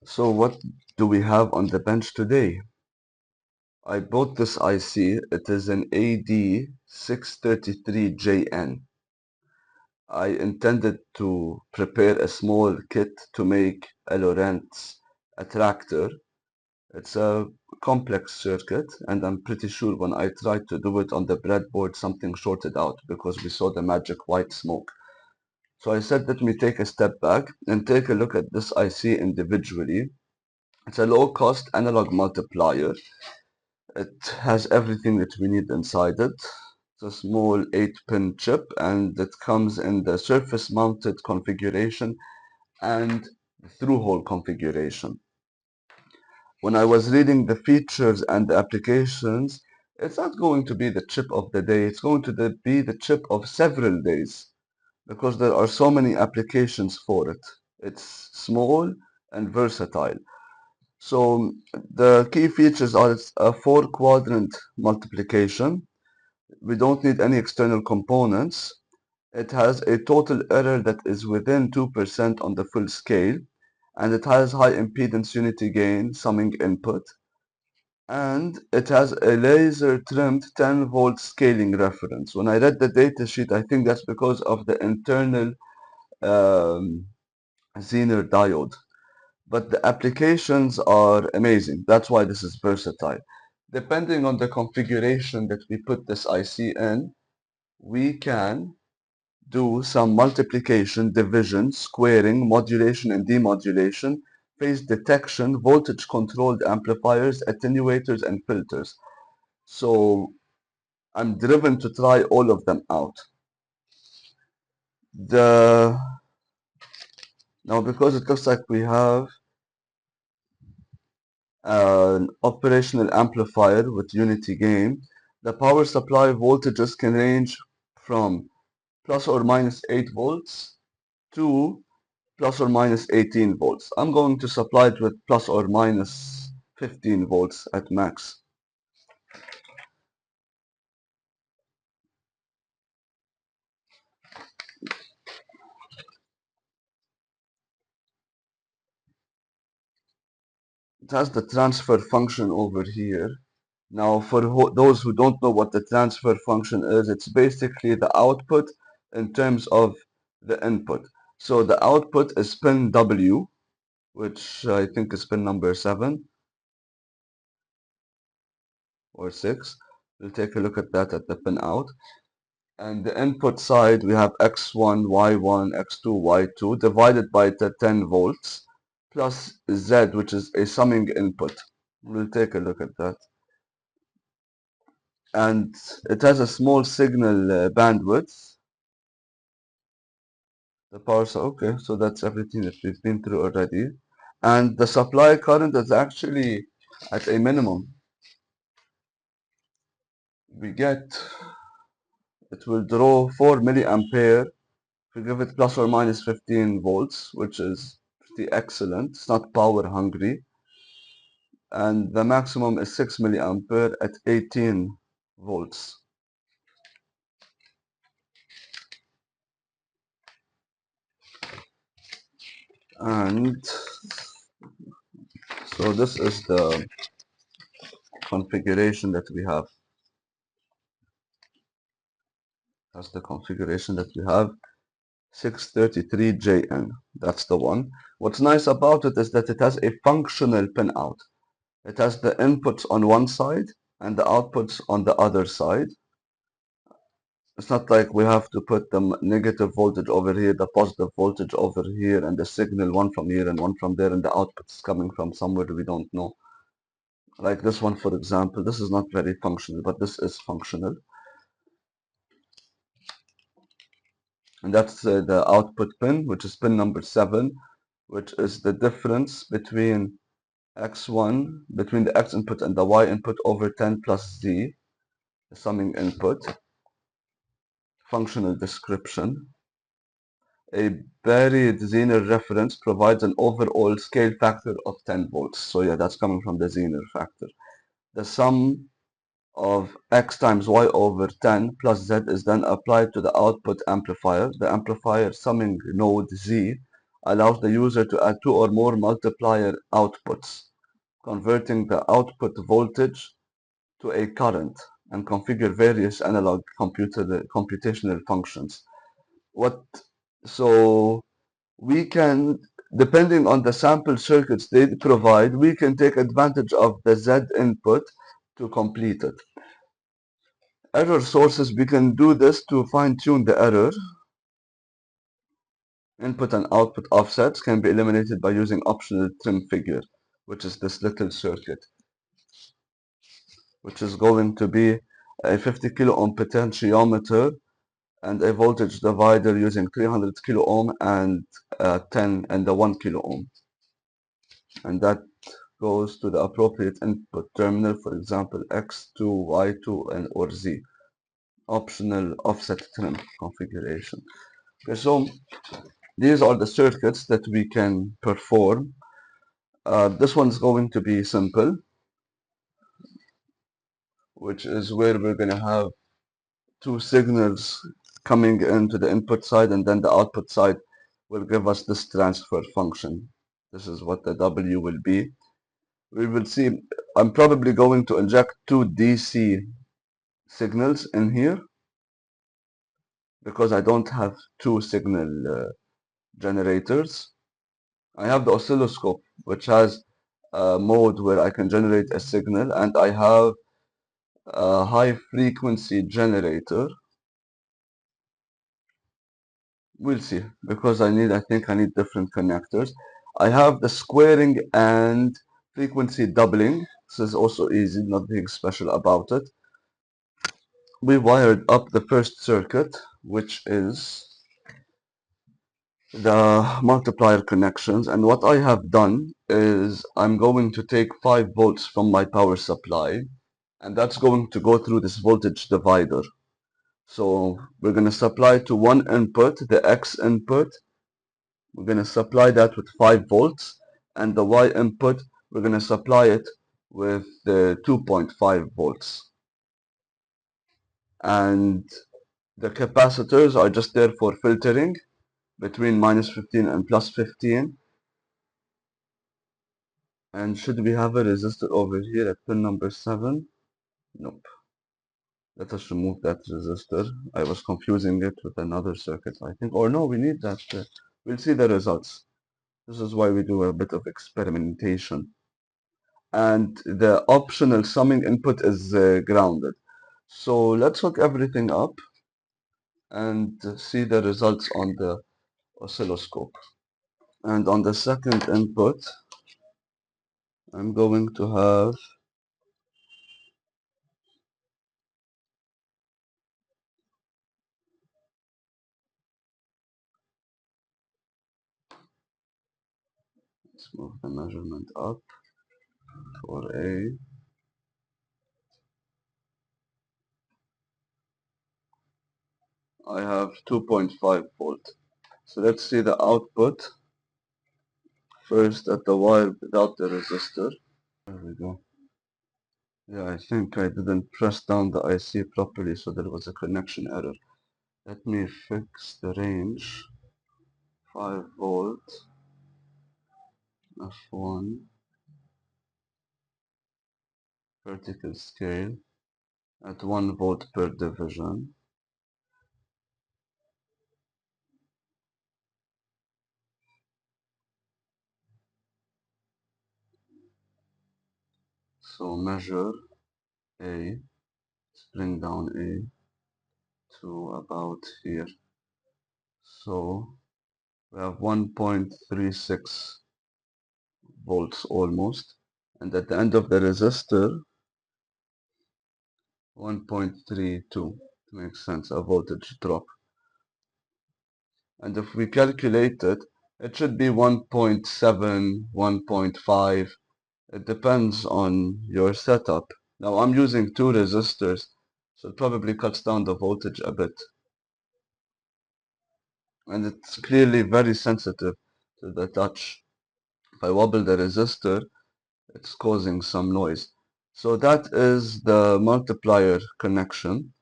So what do we have on the bench today? I bought this IC. It is an AD633 JN. I intended to prepare a small kit to make a Lorentz attractor. It's a complex circuit, and I'm pretty sure when I tried to do it on the breadboard, something shorted out because we saw the magic white smoke. So I said, let me take a step back and take a look at this IC individually. It's a low-cost analog multiplier. It has everything that we need inside it. It's a small 8-pin chip, and it comes in the surface-mounted configuration and through-hole configuration. When I was reading the features and the applications, it's not going to be the chip of the day. It's going to be the chip of several days because there are so many applications for it. It's small and versatile. So the key features are it's a 4-quadrant multiplication. We don't need any external components. It has a total error that is within 2% on the full scale, and it has high impedance unity gain summing input, and it has a laser trimmed 10 volt scaling reference. When I read the datasheet, I think that's because of the internal um, Zener diode. But the applications are amazing. That's why this is versatile. Depending on the configuration that we put this IC in, we can do some multiplication, division, squaring, modulation and demodulation, phase detection, voltage controlled amplifiers, attenuators and filters. So I'm driven to try all of them out. Now because it looks like we have an operational amplifier with unity gain, the power supply voltages can range from plus or minus 8 volts to plus or minus 18 volts. I'm going to supply it with plus or minus 15 volts at max. It has the transfer function over here. Now, for those who don't know what the transfer function is, it's basically the output in terms of the input. So the output is pin W, which I think is pin number 7 or 6. We'll take a look at that at the pin out. And the input side, we have X1, Y1, X2, Y2 divided by the 10 volts plus Z, which is a summing input. We'll take a look at that. And it has a small signal bandwidth. The power, okay, so that's everything that we've been through already. And the supply current is actually at a minimum. We get, it will draw 4 milliampere. If we give it plus or minus 15 volts, which is pretty excellent. It's not power hungry. And the maximum is 6 milliampere at 18 volts. And so this is the configuration that we have. That's the configuration that we have. 633JN. That's the one. What's nice about it is that it has a functional pinout. It has the inputs on one side and the outputs on the other side. It's not like we have to put the negative voltage over here, the positive voltage over here, and the signal one from here and one from there, and the output's coming from somewhere we don't know. Like this one, for example, this is not very functional, but this is functional. And that's the output pin, which is pin number 7, which is the difference between X1, between the X input and the Y input over 10 plus Z, the summing input. Functional description. A buried Zener reference provides an overall scale factor of 10 volts. So yeah, that's coming from the Zener factor. The sum of X times Y over 10 plus Z is then applied to the output amplifier. The amplifier summing node Z allows the user to add two or more multiplier outputs, converting the output voltage to a current and configure various analog computational functions. What so we can, depending on the sample circuits they provide, we can take advantage of the Z input to complete it. Error sources, we can do this to fine-tune the error. Input and output offsets can be eliminated by using optional trim figure, which is this little circuit, which is going to be a 50 kilo ohm potentiometer and a voltage divider using 300 kilo ohm and 10 and the 1 kilo ohm. And that goes to the appropriate input terminal, for example, X2, Y2, and or Z. Optional offset trim configuration. Okay, so these are the circuits that we can perform. This one's going to be simple, which is where we're going to have two signals coming into the input side, and then the output side will give us this transfer function. This is what the W will be. We will see, I'm probably going to inject two DC signals in here because I don't have two signal generators. I have the oscilloscope, which has a mode where I can generate a signal, and I have a high frequency generator. We'll see, because I think I need different connectors. I have the squaring and frequency doubling. This is also easy, nothing special about it. We wired up the first circuit, which is the multiplier connections, and what I have done is I'm going to take 5 volts from my power supply, and that's going to go through this voltage divider. So we're going to supply to one input, the X input. We're going to supply that with 5 volts, and the Y input, we're going to supply it with the 2.5 volts. And the capacitors are just there for filtering between -15 and +15. And should we have a resistor over here at pin number 7? Nope. Let us remove that resistor. I was confusing it with another circuit, I think. Or no, we need that. We'll see the results. This is why we do a bit of experimentation. And the optional summing input is grounded. So let's hook everything up and see the results on the oscilloscope. And on the second input, I'm going to have let's move the measurement up for A. I have 2.5 volt. So let's see the output first at the wire without the resistor. There we go. Yeah, I think I didn't press down the IC properly, so there was a connection error. Let me fix the range. 5 volt, F1, vertical scale at 1 volt per division. So measure A, bring down A to about here. So we have 1.36 volts almost, and at the end of the resistor 1.32. Makes sense, a voltage drop. And if we calculate it, it should be 1.7, 1.5. It depends on your setup. Now I'm using 2 resistors, so it probably cuts down the voltage a bit. And it's clearly very sensitive to the touch. If I wobble the resistor, it's causing some noise. So that is the multiplier connection.